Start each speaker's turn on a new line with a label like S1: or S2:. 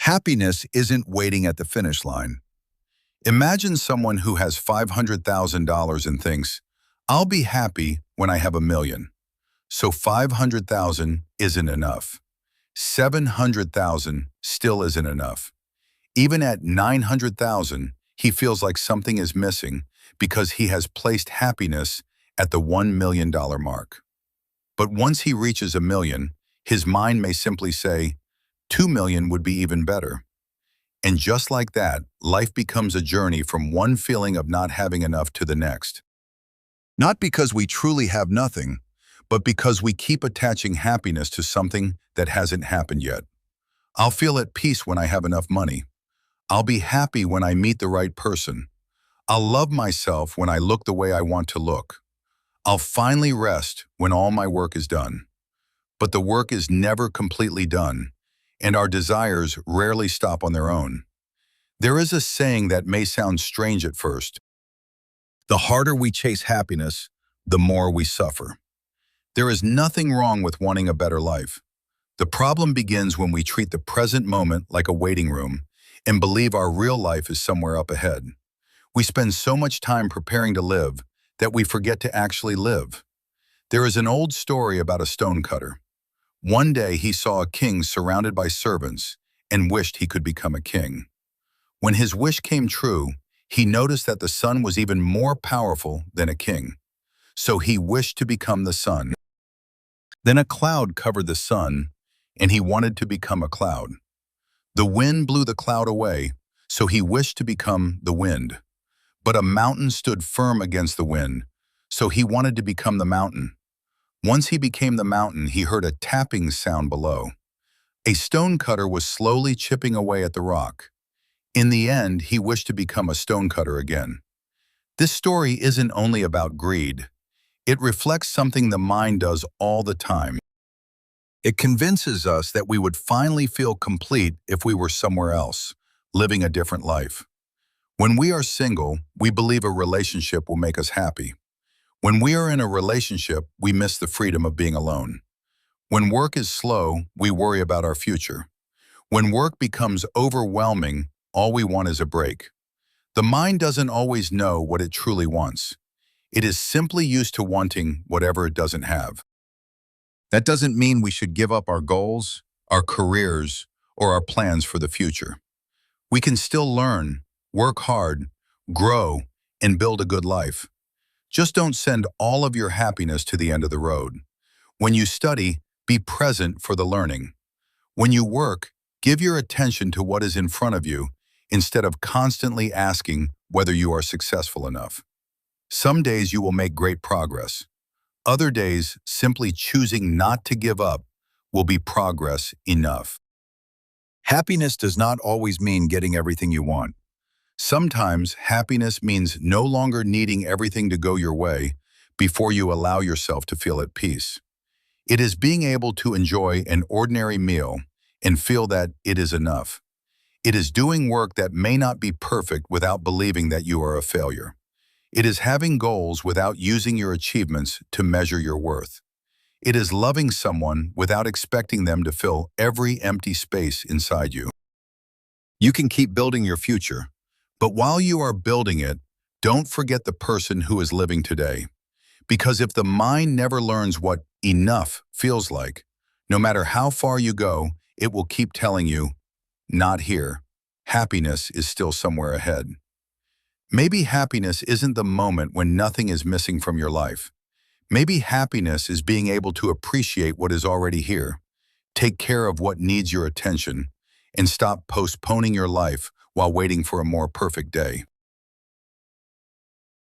S1: Happiness isn't waiting at the finish line. Imagine someone who has $500,000 and thinks, I'll be happy when I have a million. So 500,000 isn't enough. 700,000 still isn't enough. Even at 900,000, he feels like something is missing because he has placed happiness at the $1 million mark. But once he reaches a million, his mind may simply say, 2 million would be even better. And just like that, life becomes a journey from one feeling of not having enough to the next. Not because we truly have nothing, but because we keep attaching happiness to something that hasn't happened yet. I'll feel at peace when I have enough money. I'll be happy when I meet the right person. I'll love myself when I look the way I want to look. I'll finally rest when all my work is done. But the work is never completely done, and our desires rarely stop on their own. There is a saying that may sound strange at first. The harder we chase happiness, the more we suffer. There is nothing wrong with wanting a better life. The problem begins when we treat the present moment like a waiting room and believe our real life is somewhere up ahead. We spend so much time preparing to live that we forget to actually live. There is an old story about a stonecutter. One day he saw a king surrounded by servants and wished he could become a king. When his wish came true, he noticed that the sun was even more powerful than a king. So he wished to become the sun. Then a cloud covered the sun, and he wanted to become a cloud. The wind blew the cloud away, so he wished to become the wind. But a mountain stood firm against the wind, so he wanted to become the mountain. Once he became the mountain, he heard a tapping sound below. A stonecutter was slowly chipping away at the rock. In the end, he wished to become a stonecutter again. This story isn't only about greed. It reflects something the mind does all the time. It convinces us that we would finally feel complete if we were somewhere else, living a different life. When we are single, we believe a relationship will make us happy. When we are in a relationship, we miss the freedom of being alone. When work is slow, we worry about our future. When work becomes overwhelming, all we want is a break. The mind doesn't always know what it truly wants. It is simply used to wanting whatever it doesn't have. That doesn't mean we should give up our goals, our careers, or our plans for the future. We can still learn, work hard, grow, and build a good life. Just don't send all of your happiness to the end of the road. When you study, be present for the learning. When you work, give your attention to what is in front of you instead of constantly asking whether you are successful enough. Some days you will make great progress. Other days, simply choosing not to give up will be progress enough. Happiness does not always mean getting everything you want. Sometimes happiness means no longer needing everything to go your way before you allow yourself to feel at peace. It is being able to enjoy an ordinary meal and feel that it is enough. It is doing work that may not be perfect without believing that you are a failure. It is having goals without using your achievements to measure your worth. It is loving someone without expecting them to fill every empty space inside you. You can keep building your future, but while you are building it, don't forget the person who is living today. Because if the mind never learns what enough feels like, no matter how far you go, it will keep telling you, not here. Happiness is still somewhere ahead. Maybe happiness isn't the moment when nothing is missing from your life. Maybe happiness is being able to appreciate what is already here, take care of what needs your attention, and stop postponing your life while waiting for a more perfect day.